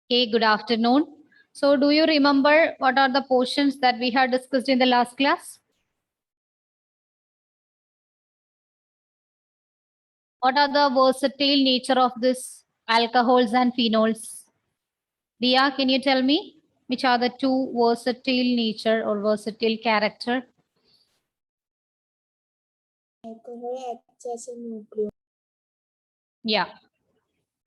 Okay, good afternoon. So do you remember what are the portions that we had discussed in the last class? What are the versatile nature of this alcohols and phenols? Dia, can you tell me which are the two versatile nature or versatile character? Alcohol acts as a nucleophile. Yeah,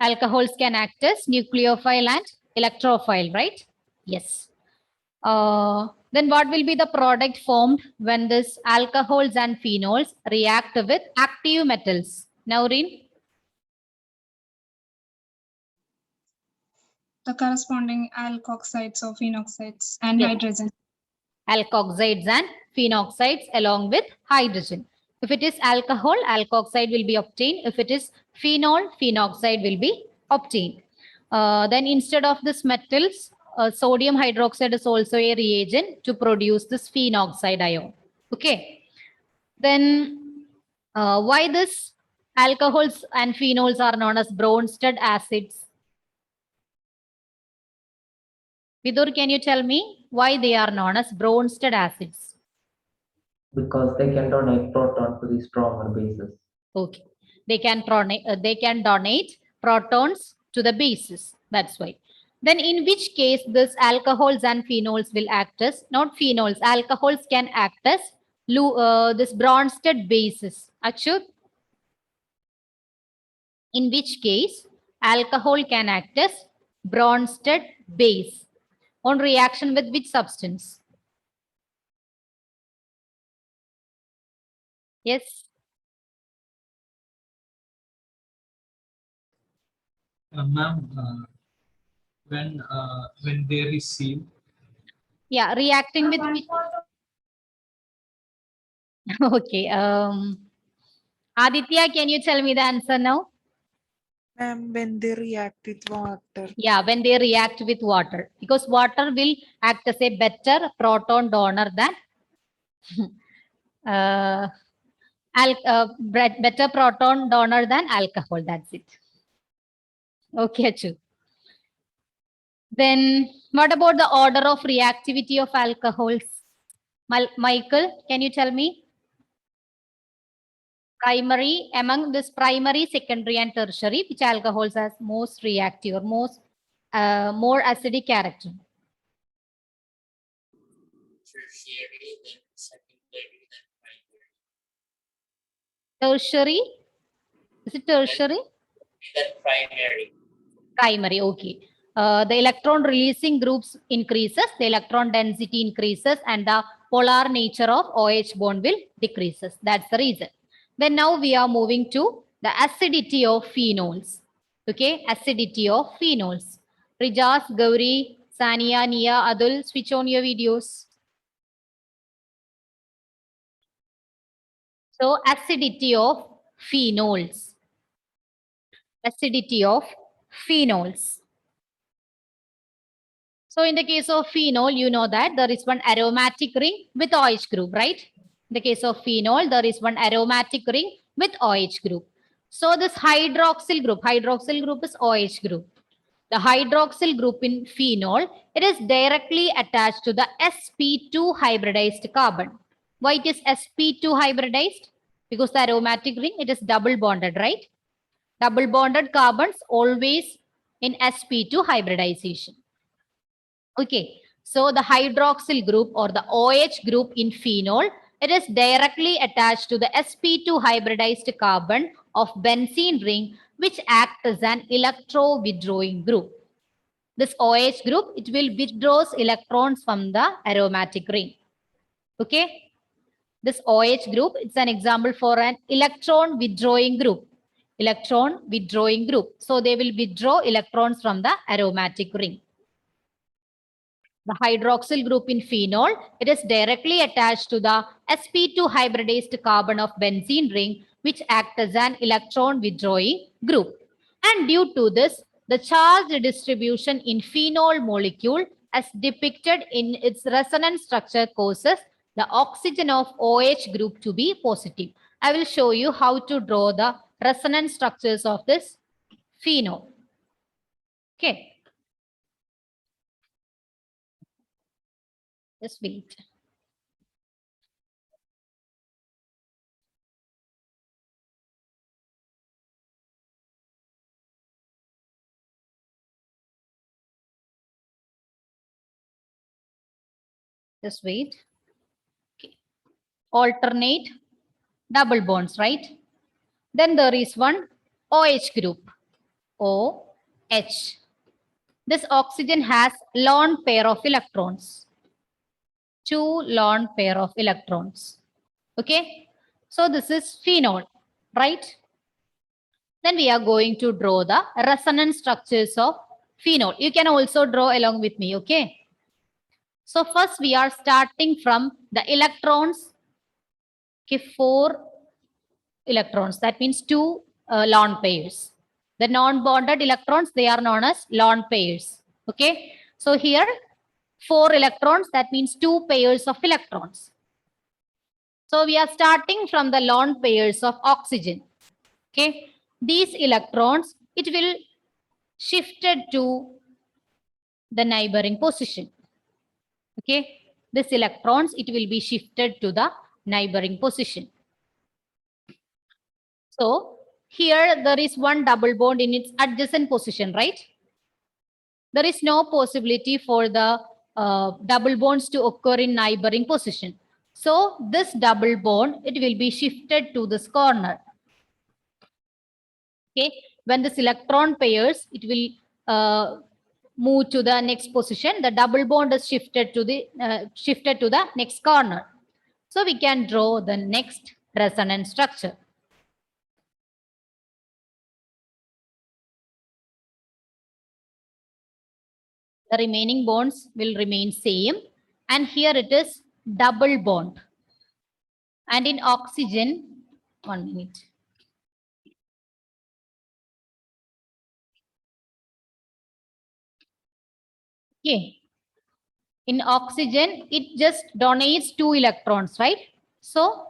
alcohols can act as nucleophile and electrophile, right? Yes. Then what will be the product formed when this alcohols and phenols react with active metals? Naureen? The corresponding alkoxides or phenoxides and Yes. hydrogen. Alkoxides and phenoxides along with hydrogen. If it is alcohol, alkoxide will be obtained. If it is phenol, phenoxide will be obtained. Then instead of this metals, sodium hydroxide is also a reagent to produce this phenoxide ion. Okay. Then why this alcohols and phenols are known as Bronsted acids? Vidur, can you tell me why they are known as Bronsted acids? Because they can donate proton to the stronger bases. Okay, they can donate protons to the bases. That's why. Then in which case this alcohols and phenols will act as, not phenols, alcohols can act as this Bronsted bases. Achut? In which case alcohol can act as Bronsted base on reaction with which substance? Yes. Ma'am, when they receive. Yeah, reacting with which? Okay. Aditya, can you tell me the answer now? Ma'am, when they react with water. Yeah, when they react with water, because water will act as a better proton donor than better proton donor than alcohol. That's it. Okay, Achu. Then what about the order of reactivity of alcohols? Michael, can you tell me? Primary, among this primary, secondary, and tertiary, which alcohols has most reactive or most more acidic character? Tertiary, then secondary, then primary. Tertiary? Is it tertiary? Then primary. Primary, okay. The electron releasing groups increases, the electron density increases, and the polar nature of OH bond will decreases. That's the reason. Then now we are moving to the acidity of phenols. Okay, acidity of phenols. Rijas, Gauri, Sania, Nia, Adul, switch on your videos. So acidity of phenols. Acidity of phenols. So in the case of phenol, you know that there is one aromatic ring with OH group, right? In the case of phenol, there is one aromatic ring with OH group. So this hydroxyl group is OH group. The hydroxyl group in phenol, it is directly attached to the sp2 hybridized carbon. Why it is sp2 hybridized? Because the aromatic ring, it is double bonded, right? Double bonded carbons always in sp2 hybridization. Okay, so the hydroxyl group or the OH group in phenol, it is directly attached to the sp2 hybridized carbon of benzene ring, which acts as an electro-withdrawing group. This OH group, it will withdraws electrons from the aromatic ring. Okay, this OH group, it's an example for an electron withdrawing group. Electron withdrawing group. So they will withdraw electrons from the aromatic ring. The hydroxyl group in phenol, it is directly attached to the sp2 hybridized carbon of benzene ring, which acts as an electron withdrawing group. And due to this, the charge distribution in phenol molecule as depicted in its resonance structure causes the oxygen of OH group to be positive. I will show you how to draw the resonance structures of this phenol. Okay. Just wait. Just wait. Okay. Alternate double bonds, right? Then there is one OH group. OH. This oxygen has lone pair of electrons. 2 lone pair of electrons. Okay. So this is phenol, right? Then we are going to draw the resonance structures of phenol. You can also draw along with me, okay? So first we are starting from the electrons. Okay, 4 electrons. That means 2 lone pairs. The non-bonded electrons, they are known as lone pairs. Okay. So here 4 electrons, that means 2 pairs of electrons. So we are starting from the lone pairs of oxygen. Okay. These electrons, it will shifted to the neighboring position. Okay. This electrons, it will be shifted to the neighboring position. So here there is one double bond in its adjacent position, right? There is no possibility for the double bonds to occur in neighboring position. So this double bond, it will be shifted to this corner. Okay, when this electron pairs, it will move to the next position. The double bond is shifted to the next corner. So we can draw the next resonance structure. The remaining bonds will remain same, and here it is double bond. And in oxygen, 1 minute. Okay. In oxygen, it just donates 2 electrons, right? So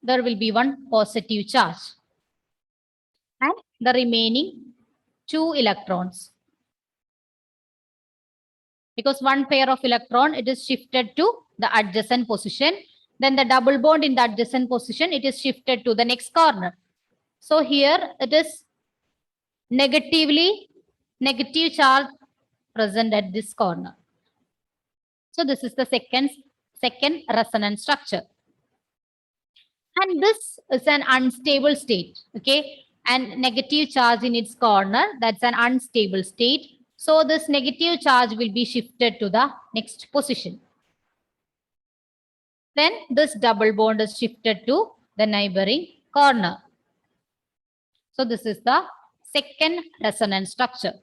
there will be one positive charge. And the remaining 2 electrons. Because one pair of electron, it is shifted to the adjacent position. Then the double bond in the adjacent position, it is shifted to the next corner. So here it is negative charge present at this corner. So this is the second resonance structure. And this is an unstable state, okay? And negative charge in its corner, that's an unstable state. So this negative charge will be shifted to the next position. Then this double bond is shifted to the neighboring corner. So this is the second resonance structure.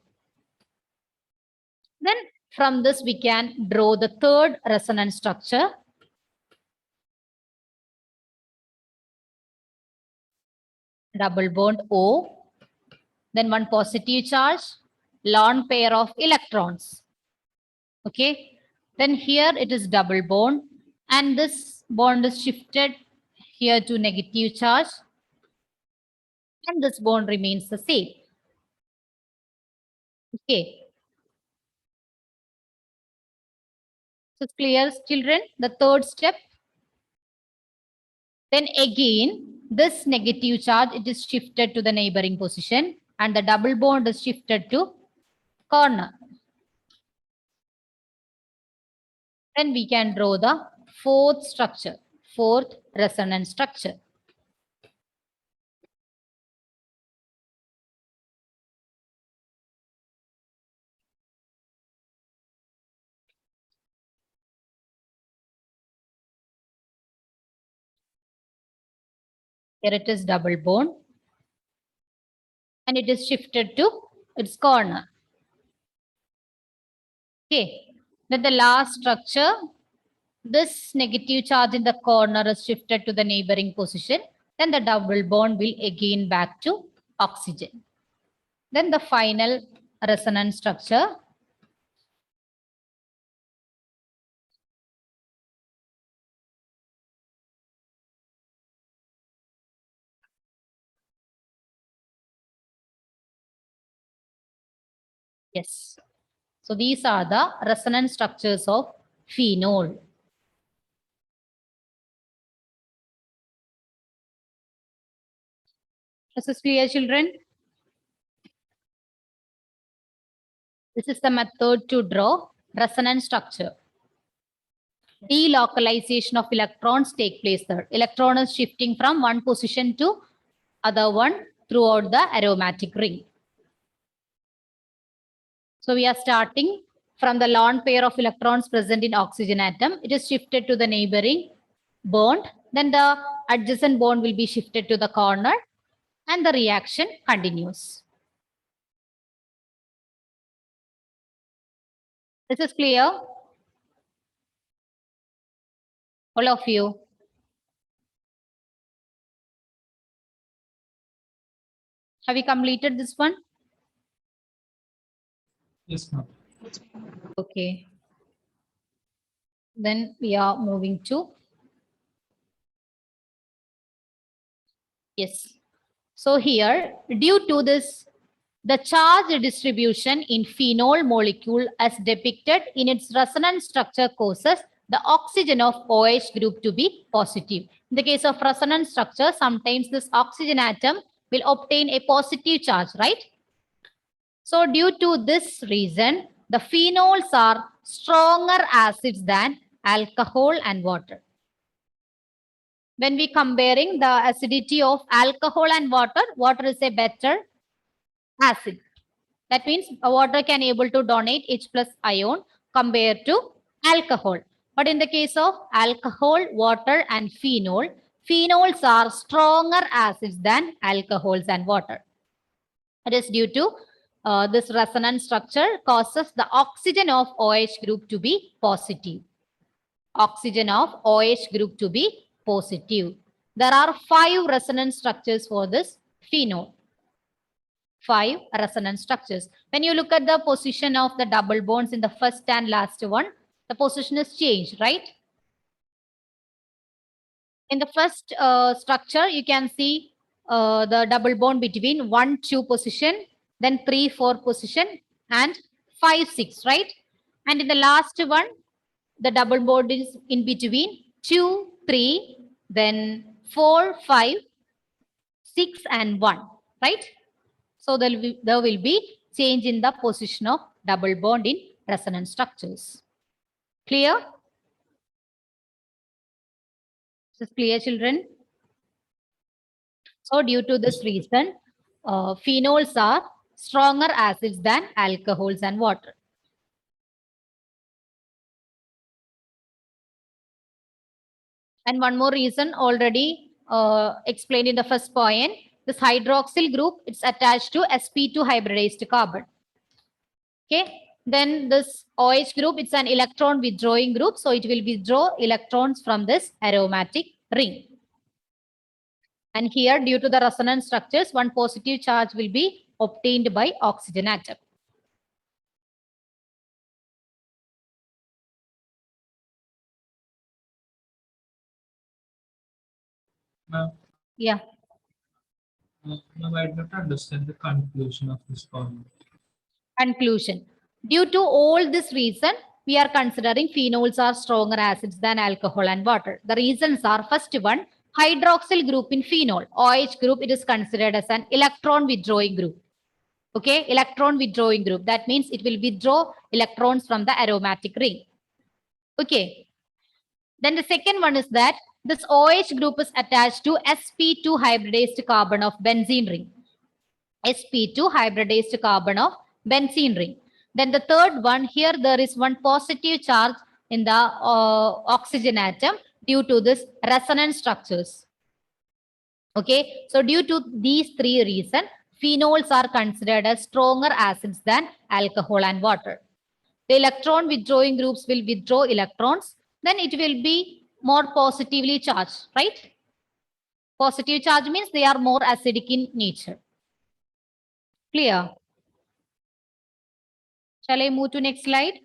Then from this we can draw the third resonance structure. Double bond O. Then one positive charge, lone pair of electrons. Okay. Then here it is double bond, and this bond is shifted here to negative charge, and this bond remains the same. Okay. So it's clear, children, the third step. Then again, this negative charge, it is shifted to the neighboring position, and the double bond is shifted to corner. Then we can draw the fourth structure, fourth resonance structure. Here it is double bond, and it is shifted to its corner. Okay, then the last structure, this negative charge in the corner is shifted to the neighboring position. Then the double bond will again back to oxygen. Then the final resonance structure. Yes. So these are the resonance structures of phenol. This is clear, children? This is the method to draw resonance structure. Delocalization of electrons take place there. Electron is shifting from one position to other one throughout the aromatic ring. So we are starting from the lone pair of electrons present in oxygen atom. It is shifted to the neighboring bond. Then the adjacent bond will be shifted to the corner and the reaction continues. This is clear? All of you. Have you completed this one? Yes, ma'am. Okay. Then we are moving to. Yes. So here, due to this, the charge distribution in phenol molecule as depicted in its resonance structure causes the oxygen of OH group to be positive. In the case of resonance structure, sometimes this oxygen atom will obtain a positive charge, right? So due to this reason, the phenols are stronger acids than alcohol and water. When we comparing the acidity of alcohol and water is a better acid. That means water can able to donate H plus ion compared to alcohol. But in the case of alcohol, water and phenol, phenols are stronger acids than alcohols and water. It is due to this resonance structure causes the oxygen of OH group to be positive. Oxygen of OH group to be positive. There are 5 resonance structures for this phenol. 5 resonance structures. When you look at the position of the double bonds in the first and last one, the position is changed, right? In the first structure, you can see the double bond between 1, 2 position, then 3, 4 position, and 5, 6, right? And in the last one, the double bond is in between 2, 3, then 4, 5, 6, and 1, right? So there will be change in the position of double bond in resonance structures. Clear? This is clear, children? So due to this reason, phenols are stronger acids than alcohols and water. And one more reason already explained in the first point, this hydroxyl group, it's attached to sp2 hybridized carbon. Okay, then this OH group, it's an electron withdrawing group. So it will withdraw electrons from this aromatic ring. And here, due to the resonance structures, one positive charge will be obtained by oxygen atom. Ma'am, Yeah. ma'am, I don't understand the conclusion of this problem. Conclusion. Due to all this reason, we are considering phenols are stronger acids than alcohol and water. The reasons are, first one, hydroxyl group in phenol, OH group, it is considered as an electron withdrawing group. Okay, electron withdrawing group. That means it will withdraw electrons from the aromatic ring. Okay. Then the second one is that this OH group is attached to sp2 hybridized carbon of benzene ring. sp2 hybridized carbon of benzene ring. Then the third one, here there is one positive charge in the oxygen atom due to this resonance structures. Okay, so due to these 3 reasons, phenols are considered as stronger acids than alcohol and water. The electron withdrawing groups will withdraw electrons, then it will be more positively charged, right? Positive charge means they are more acidic in nature. Clear? Shall I move to next slide?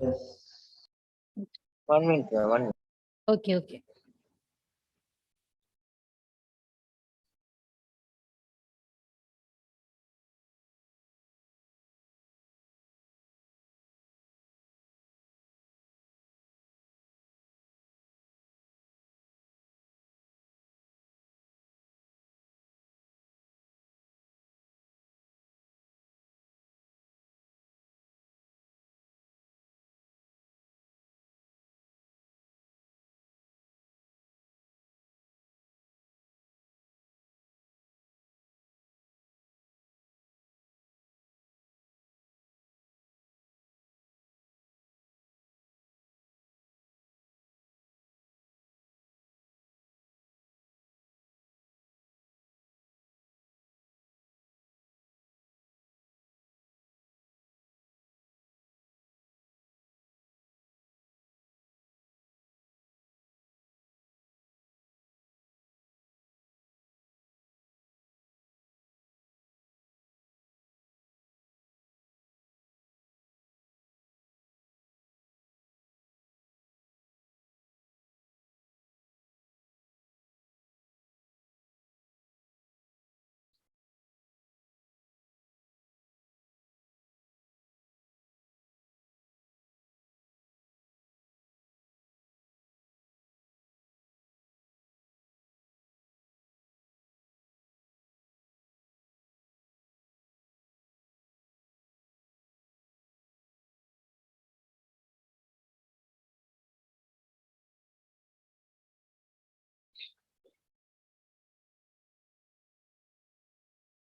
Yes. 1 minute, 1 minute. Okay, okay.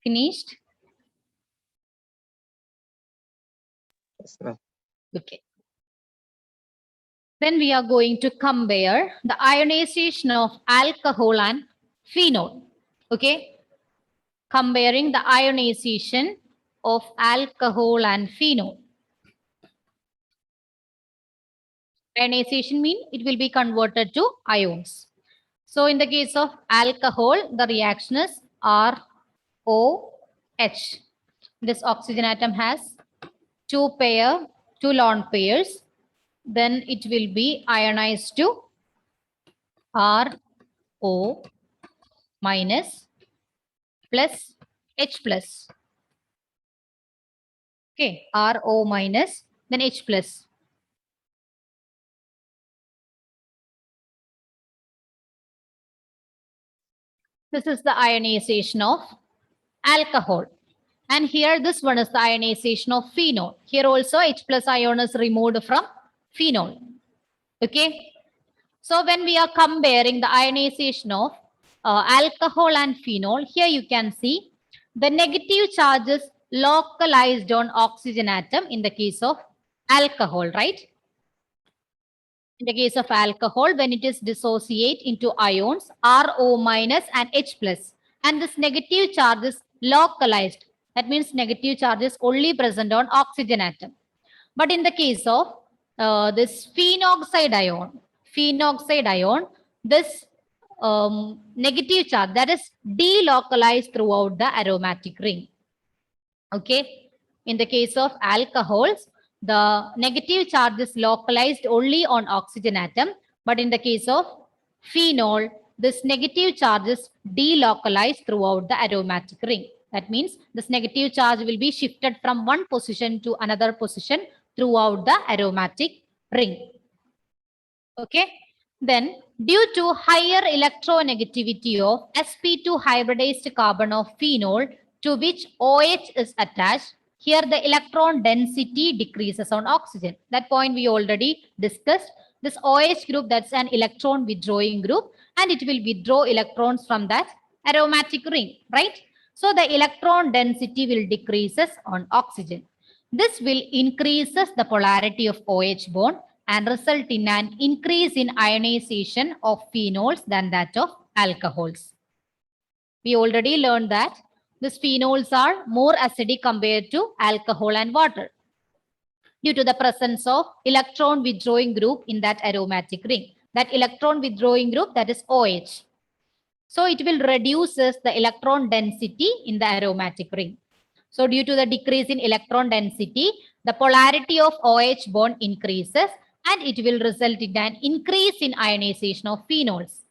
Finished? Yes, ma'am. Okay. Then we are going to compare the ionization of alcohol and phenol. Okay. Comparing the ionization of alcohol and phenol. Ionization means it will be converted to ions. So in the case of alcohol, the reaction is ROH. This oxygen atom has two lone pairs. Then it will be ionized to RO minus plus H plus. Okay, RO minus, then H plus. This is the ionization of alcohol. And here this one is the ionization of phenol. Here also H plus ion is removed from phenol. Okay. So when we are comparing the ionization of alcohol and phenol, here you can see the negative charges localized on oxygen atom in the case of alcohol, right? In the case of alcohol, when it is dissociate into ions, RO minus and H plus, and this negative charge is localized. That means negative charge is only present on oxygen atom. But in the case of this phenoxide ion, this negative charge that is delocalized throughout the aromatic ring. Okay. In the case of alcohols, the negative charge is localized only on oxygen atom. But in the case of phenol, this negative charge is delocalized throughout the aromatic ring. That means this negative charge will be shifted from one position to another position throughout the aromatic ring. Okay. Then due to higher electronegativity of sp2 hybridized carbon of phenol to which OH is attached, here the electron density decreases on oxygen. That point we already discussed. This OH group, that's an electron withdrawing group, and it will withdraw electrons from that aromatic ring, right? So the electron density will decreases on oxygen. This will increases the polarity of OH bond and result in an increase in ionization of phenols than that of alcohols. We already learned that these phenols are more acidic compared to alcohol and water due to the presence of electron withdrawing group in that aromatic ring. That electron withdrawing group, that is OH. So it will reduces the electron density in the aromatic ring. So due to the decrease in electron density, the polarity of OH bond increases and it will result in an increase in ionization of phenols.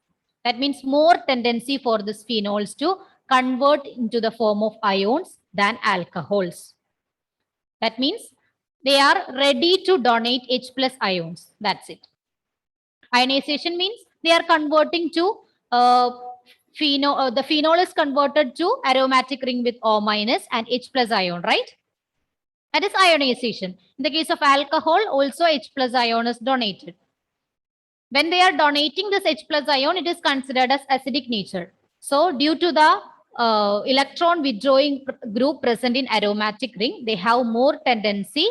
That means more tendency for these phenols to convert into the form of ions than alcohols. That means they are ready to donate H plus ions. That's it. Ionization means they are converting to the phenol is converted to aromatic ring with O minus and H plus ion, right? That is ionization. In the case of alcohol, also H plus ion is donated. When they are donating this H plus ion, it is considered as acidic nature. So due to the electron withdrawing group present in aromatic ring, they have more tendency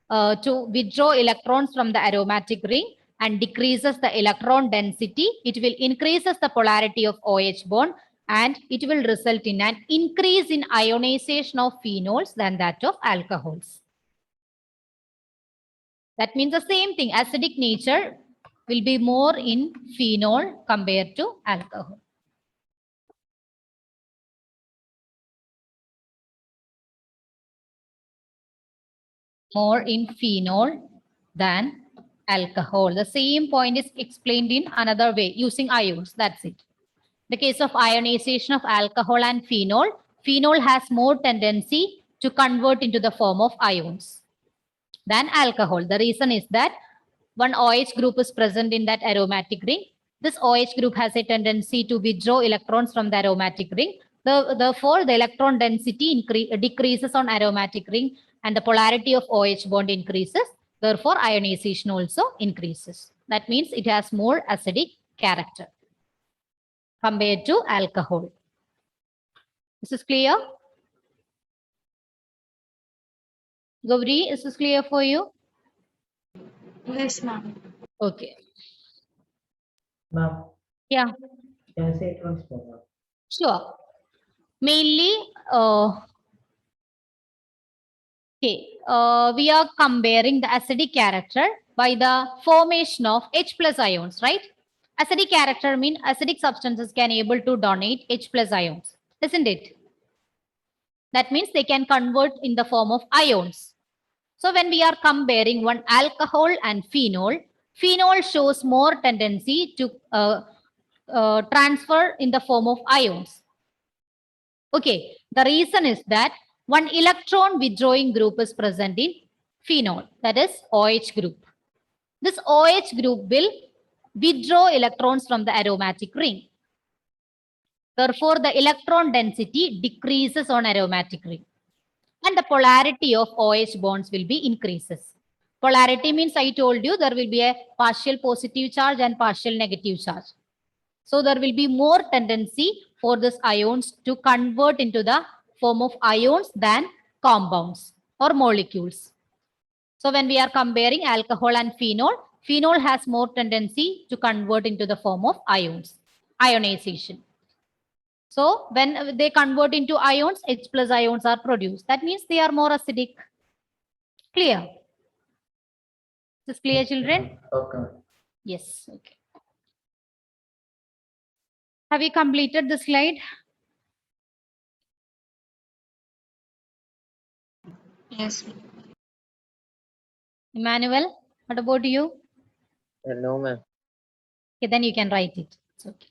to withdraw electrons from the aromatic ring and decreases the electron density. It will increases the polarity of OH bond and it will result in an increase in ionization of phenols than that of alcohols. That means the same thing, acidic nature will be more in phenol compared to alcohol. More in phenol than alcohol. The same point is explained in another way using ions. That's it. The case of ionization of alcohol and phenol, phenol has more tendency to convert into the form of ions than alcohol. The reason is that one OH group is present in that aromatic ring. This OH group has a tendency to withdraw electrons from the aromatic ring. Therefore, the electron density decreases on aromatic ring and the polarity of OH bond increases. Therefore, ionization also increases. That means it has more acidic character compared to alcohol. This is clear? Gauri, is this clear for you? Yes, ma'am. Okay. Ma'am, Yeah, can I say it once more, ma'am? sure. Mainly, we are comparing the acidic character by the formation of H plus ions, right? Acidic character means acidic substances can able to donate H plus ions, isn't it? That means they can convert in the form of ions. So when we are comparing one alcohol and phenol, phenol shows more tendency to transfer in the form of ions. Okay, the reason is that one electron withdrawing group is present in phenol, that is OH group. This OH group will withdraw electrons from the aromatic ring. Therefore, the electron density decreases on aromatic ring. And the polarity of OH bonds will be increases. Polarity means I told you there will be a partial positive charge and partial negative charge. So there will be more tendency for this ions to convert into the form of ions than compounds or molecules. So when we are comparing alcohol and phenol, phenol has more tendency to convert into the form of ions, ionization. So when they convert into ions, H plus ions are produced. That means they are more acidic. Clear? Is this clear, children? Okay. Yes. Okay. Have you completed the slide? Yes. Emmanuel, what about you? No, ma'am. Okay, then you can write it. It's okay.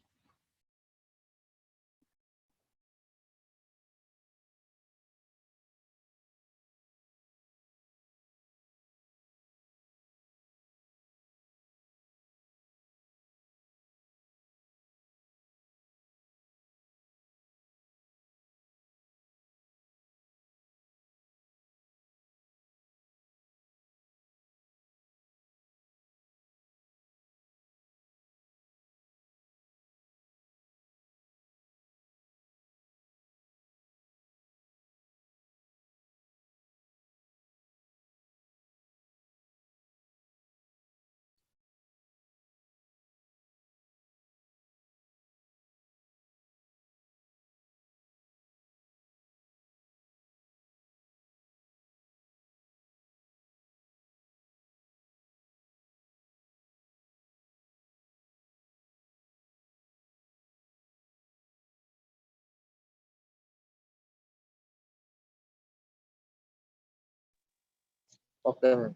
Okay, ma'am.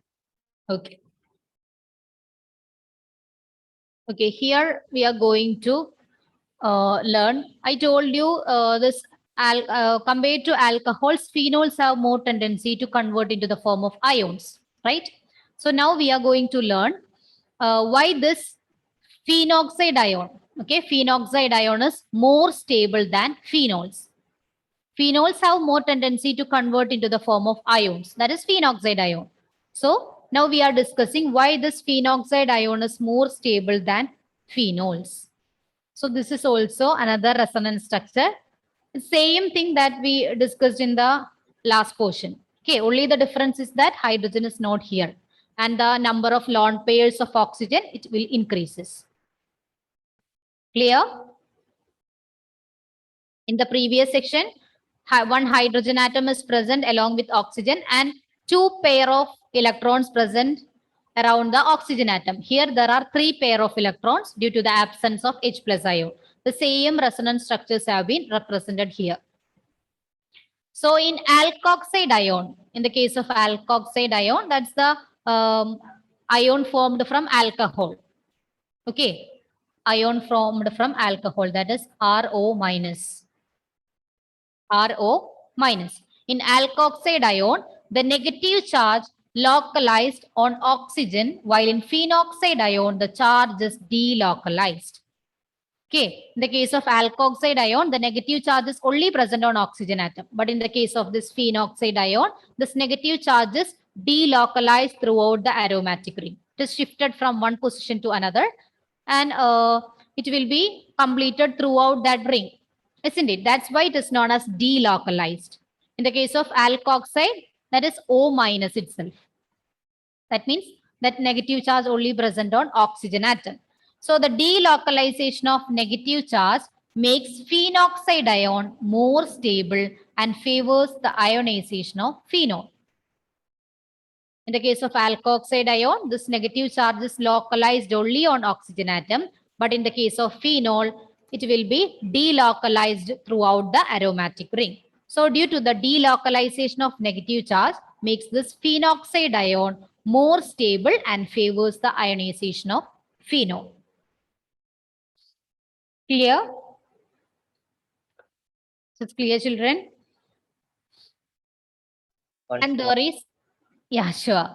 Okay. Okay, here we are going to learn. I told you this compared to alcohols, phenols have more tendency to convert into the form of ions, right? So now we are going to learn why this phenoxide ion. Okay, phenoxide ion is more stable than phenols. Phenols have more tendency to convert into the form of ions, that is phenoxide ion. So now we are discussing why this phenoxide ion is more stable than phenols. So this is also another resonance structure. Same thing that we discussed in the last portion. Okay, only the difference is that hydrogen is not here and the number of lone pairs of oxygen, it will increases. Clear? In the previous section, one hydrogen atom is present along with oxygen and two pair of electrons present around the oxygen atom. Here there are three pair of electrons due to the absence of H plus ion. The same resonance structures have been represented here. So in alkoxide ion, in the case of alkoxide ion, that's the ion formed from alcohol. Okay, ion formed from alcohol, that is RO minus. RO minus. In alkoxide ion, the negative charge localized on oxygen, while in phenoxide ion, the charge is delocalized. Okay, in the case of alkoxide ion, the negative charge is only present on oxygen atom. But in the case of this phenoxide ion, this negative charge is delocalized throughout the aromatic ring. It is shifted from one position to another and it will be completed throughout that ring. Isn't it? That's why it is known as delocalized. In the case of alkoxide, that is O minus itself. That means that negative charge only present on oxygen atom. So the delocalization of negative charge makes phenoxide ion more stable and favors the ionization of phenol. In the case of alkoxide ion, this negative charge is localized only on oxygen atom, but in the case of phenol, it will be delocalized throughout the aromatic ring. So due to the delocalization of negative charge, makes this phenoxide ion more stable and favors the ionization of phenol. Clear? So it's clear, children? And there is, yeah, sure.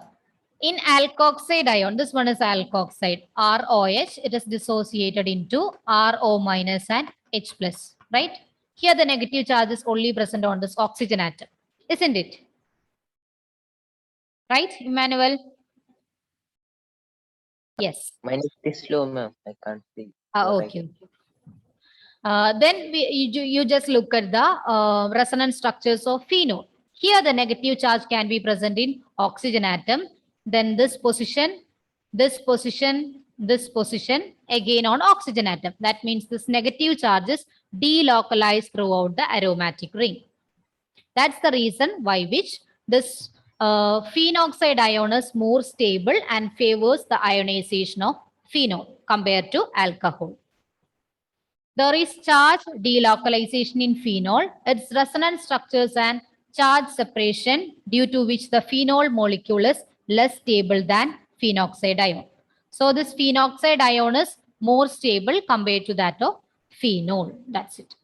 In alkoxide ion, this one is alkoxide, ROH, it is dissociated into RO minus and H plus, right? Here the negative charge is only present on this oxygen atom, isn't it? Right, Emmanuel? Yes. Mine is slow, ma'am. I can't see. Okay. Then you just look at the resonance structures of phenol. Here the negative charge can be present in oxygen atom. Then this position, again on oxygen atom. That means this negative charge is delocalized throughout the aromatic ring. That's the reason why which this phenoxide ion is more stable and favors the ionization of phenol compared to alcohol. There is charge delocalization in phenol. Its resonance structures and charge separation due to which the phenol molecule is less stable than phenoxide ion. So this phenoxide ion is more stable compared to that of phenol. That's it.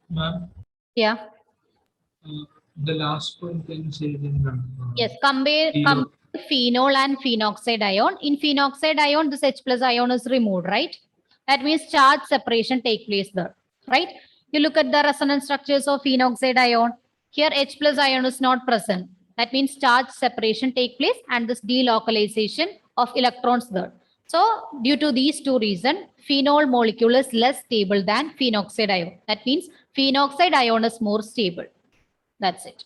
Ma'am, Yeah. the last point can say it in Yes. Compare phenol and phenoxide ion. In phenoxide ion, this H plus ion is removed, right? That means charge separation take place there, right? You look at the resonance structures of phenoxide ion. Here H plus ion is not present. That means charge separation take place and this delocalization of electrons there. So due to these two reasons, phenol molecule is less stable than phenoxide ion. That means phenoxide ion is more stable. That's it.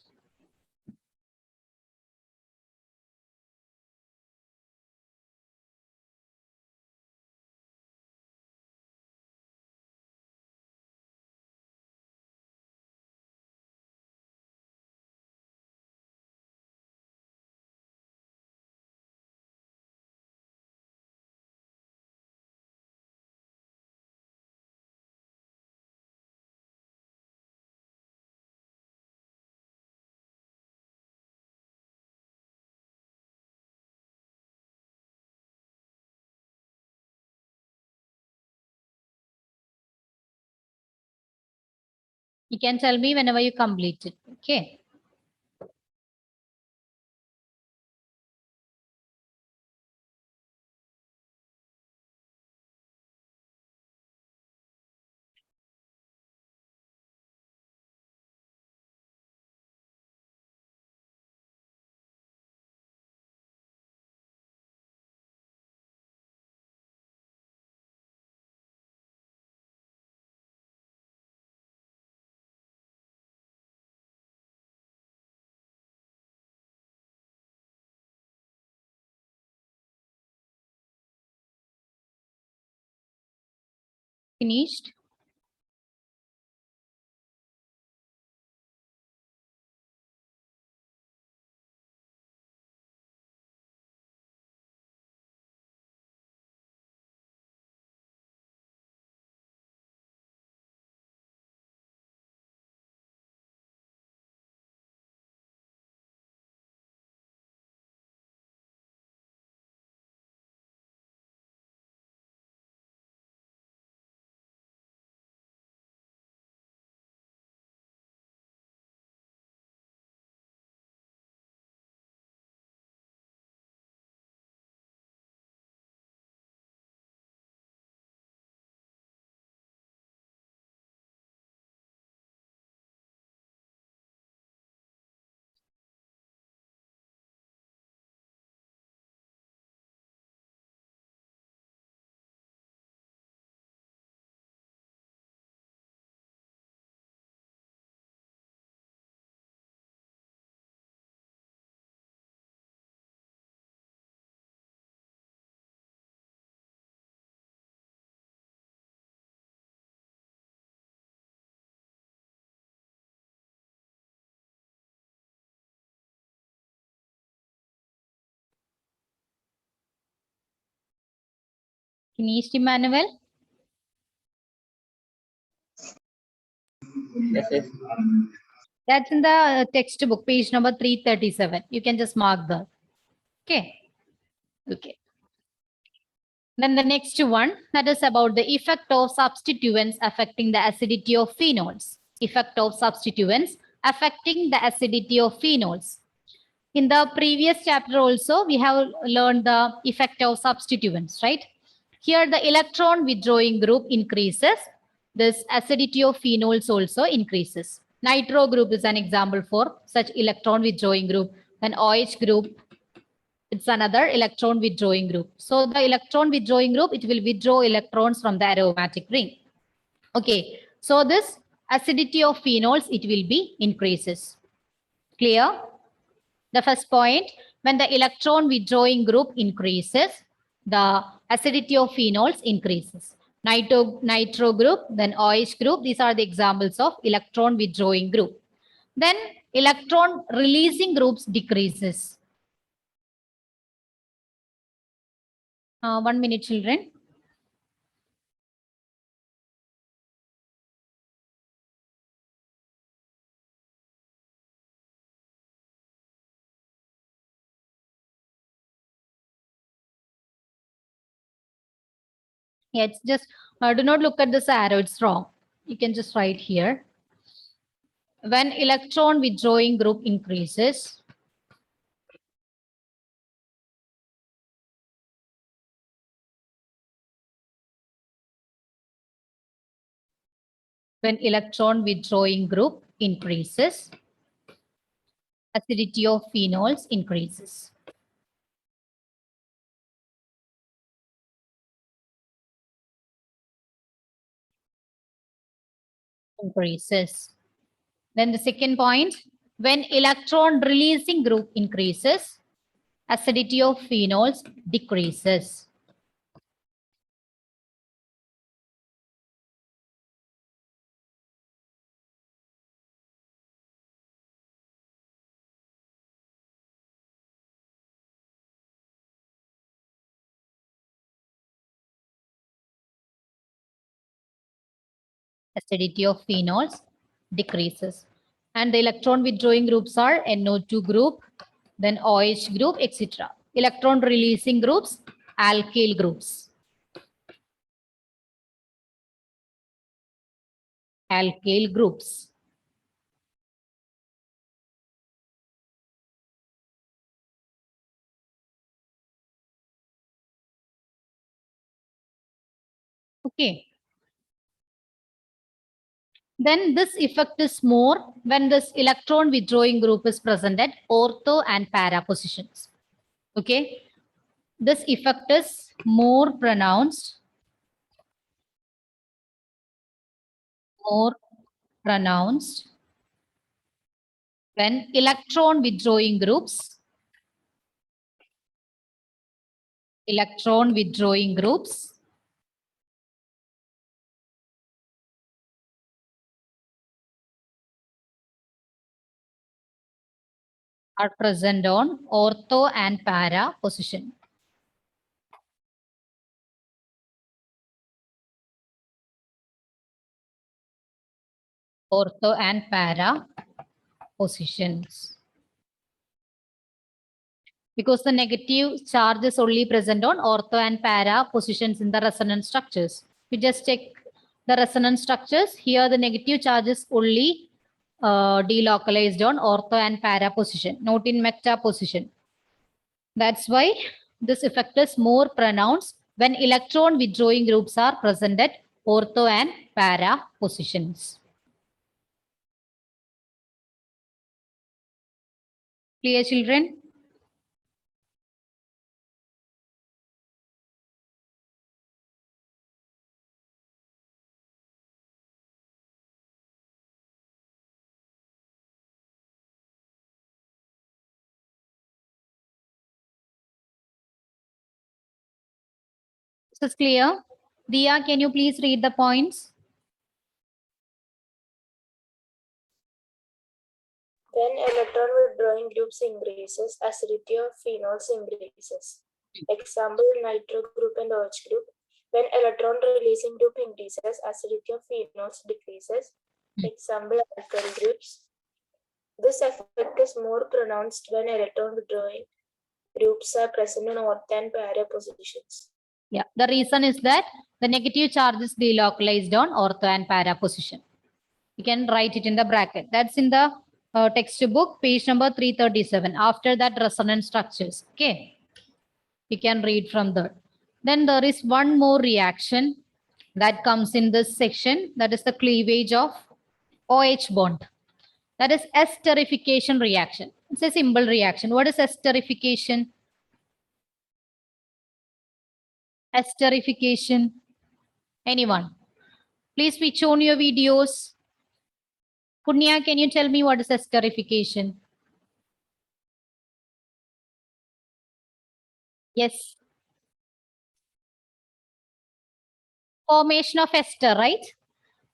You can tell me whenever you complete it. Okay. Finished. Finished, Emmanuel? Yes, yes. That's in the textbook, page number 337. You can just mark that. Okay. Okay. Then the next one, that is about the effect of substituents affecting the acidity of phenols. Effect of substituents affecting the acidity of phenols. In the previous chapter also, we have learned the effect of substituents, right? Here the electron withdrawing group increases. This acidity of phenols also increases. Nitro group is an example for such electron withdrawing group. Then OH group, it's another electron withdrawing group. So the electron withdrawing group, it will withdraw electrons from the aromatic ring. Okay, so this acidity of phenols, it will be increases. Clear? The first point, when the electron withdrawing group increases, the acidity of phenols increases. Nitro group, then OH group, these are the examples of electron withdrawing group. Then electron releasing groups decreases. 1 minute, children. Yeah, it's just, do not look at this arrow, it's wrong. You can just write here. When electron withdrawing group increases, when electron withdrawing group increases, acidity of phenols increases. Increases. Then the second point, when electron releasing group increases, acidity of phenols decreases. Acidity of phenols decreases. And the electron withdrawing groups are NO2 group, then OH group, etc. Electron releasing groups, alkyl groups. Alkyl groups. Okay. Then this effect is more when this electron withdrawing group is present at ortho and para positions. Okay. This effect is more pronounced when electron withdrawing groups are present on ortho and para position. Ortho and para positions. Because the negative charge is only present on ortho and para positions in the resonance structures. We just check the resonance structures. Here the negative charge is only delocalized on ortho and para position, not in meta position. That's why this effect is more pronounced when electron withdrawing groups are present at ortho and para positions. Clear, children? This is clear. Dia, can you please read the points? When electron withdrawing groups increases, acidity of phenols increases. Example, nitro group and OH group. When electron releasing group increases, acidity of phenols decreases. Example, alkyl groups. This effect is more pronounced when electron withdrawing groups are present in ortho and para positions. Yeah, the reason is that the negative charge is delocalized on ortho and para position. You can write it in the bracket. That's in the textbook, page number 337. After that, resonance structures. Okay. You can read from there. Then there is one more reaction that comes in this section. That is the cleavage of OH bond. That is esterification reaction. It's a simple reaction. What is esterification? Esterification. Anyone? Please switch on your videos. Punya, can you tell me what is esterification? Yes. Formation of ester, right?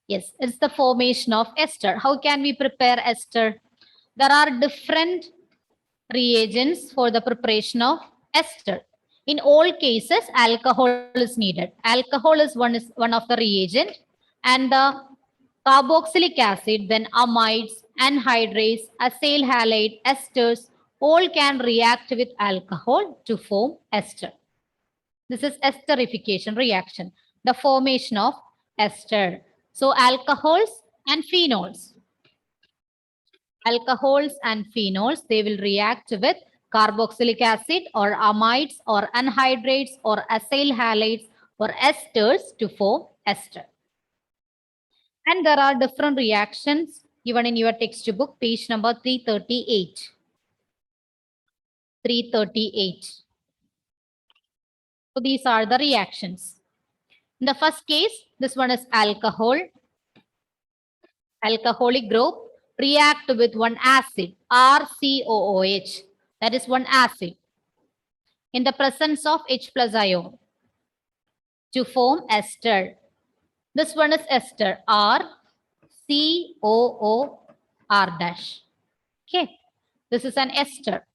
Yes, it's the formation of ester. How can we prepare ester? There are different reagents for the preparation of ester. In all cases, alcohol is needed. Alcohol is one of the reagent, and the carboxylic acid, then amides, anhydrase, acyl halide, esters, all can react with alcohol to form ester. This is esterification reaction, the formation of ester. So alcohols and phenols. Alcohols and phenols, they will react with carboxylic acid or amides or anhydrates or acyl halides or esters to form ester. And there are different reactions given in your textbook, page number 338. 338. So these are the reactions. In the first case, this one is alcohol. Alcoholic group react with one acid, RCOOH. That is one acid in the presence of H plus ion to form ester. This one is ester, RCOOR dash. Okay, this is an ester.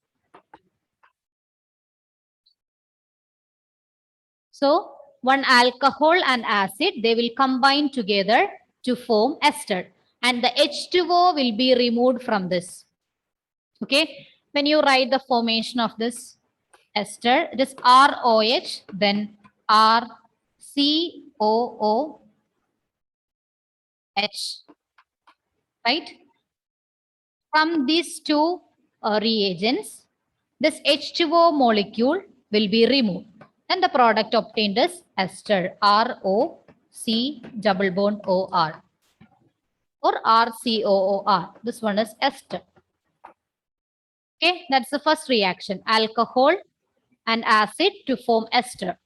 So one alcohol and acid, they will combine together to form ester. And the H2O will be removed from this. Okay, when you write the formation of this ester, it is ROH, then RCOOH, right? From these two reagents, this H2O molecule will be removed. And the product obtained is ester, ROC double bond OR or RCOOR. This one is ester. Okay, that's the first reaction, alcohol and acid to form ester.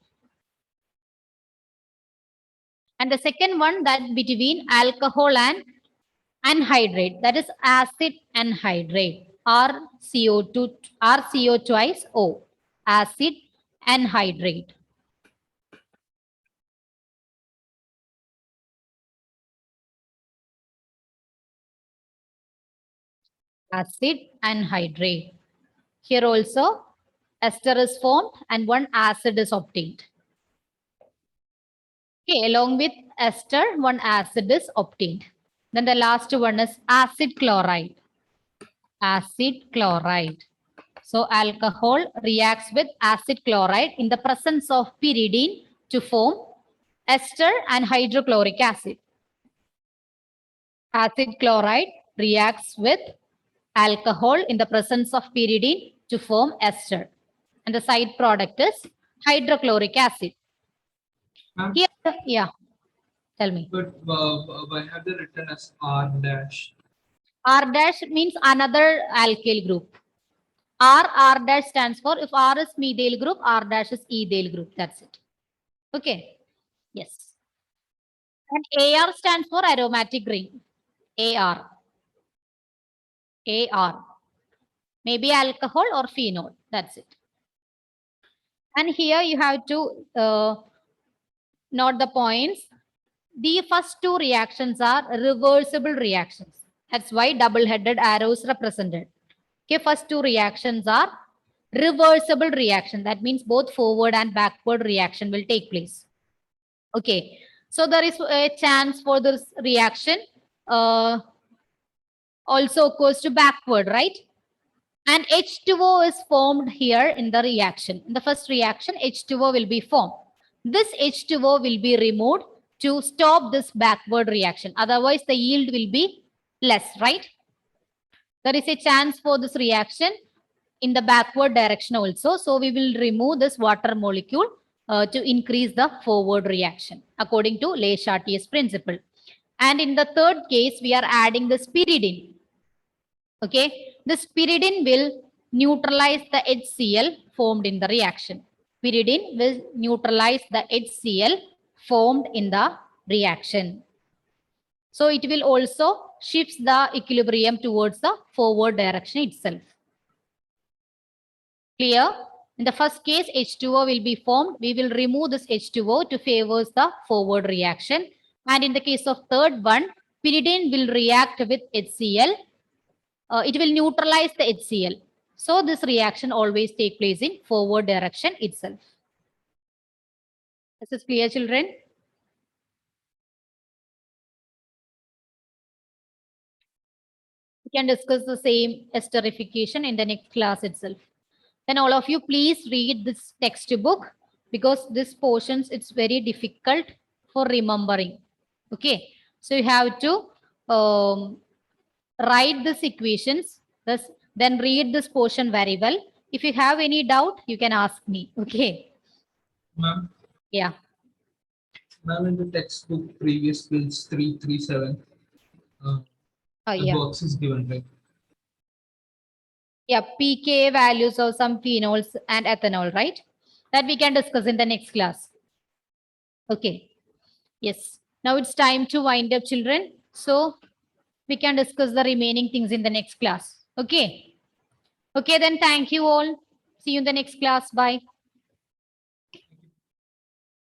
And the second one, that between alcohol and anhydrate, that is acid anhydrate, RCO twice O, acid anhydrate. Acid anhydrate. Here also ester is formed and one acid is obtained. Okay, along with ester, one acid is obtained. Then the last one is acid chloride. Acid chloride. So alcohol reacts with acid chloride in the presence of pyridine to form ester and hydrochloric acid. Acid chloride reacts with alcohol in the presence of pyridine to form ester. And the side product is hydrochloric acid. Ma'am, Here, yeah, tell me. but why have they written as R dash? R dash means another alkyl group. R dash stands for, if R is methyl group, R dash is ethyl group. That's it. Okay. Yes. And AR stands for aromatic ring. AR. AR. Maybe alcohol or phenol. That's it. And here you have to note the points. The first two reactions are reversible reactions. That's why double-headed arrows represented. Okay, first two reactions are reversible reaction. That means both forward and backward reaction will take place. Okay, so there is a chance for this reaction also occurs to backward, right? And H2O is formed here in the reaction. In the first reaction, H2O will be formed. This H2O will be removed to stop this backward reaction. Otherwise, the yield will be less, right? There is a chance for this reaction in the backward direction also. So we will remove this water molecule to increase the forward reaction according to Le-Chartier's principle. And in the third case, we are adding the pyridine. Okay, this pyridine will neutralize the HCl formed in the reaction. Pyridine will neutralize the HCl formed in the reaction. So it will also shift the equilibrium towards the forward direction itself. Clear? In the first case, H2O will be formed. We will remove this H2O to favor the forward reaction. And in the case of third one, pyridine will react with HCl. It will neutralize the HCl. So this reaction always take place in forward direction itself. This is clear, children? We can discuss the same esterification in the next class itself. Then all of you please read this textbook because this portions it's very difficult for remembering. Okay, so you have to write these equations, then read this portion very well. If you have any doubt, you can ask me. Okay. Ma'am, Yeah. ma'am, in the textbook previous page 337, the Yeah. box is given, right? Yeah. pK values of some phenols and ethanol, right? That we can discuss in the next class. Okay. Yes. Now it's time to wind up, children. So we can discuss the remaining things in the next class. Okay. Okay, then thank you all. See you in the next class. Bye.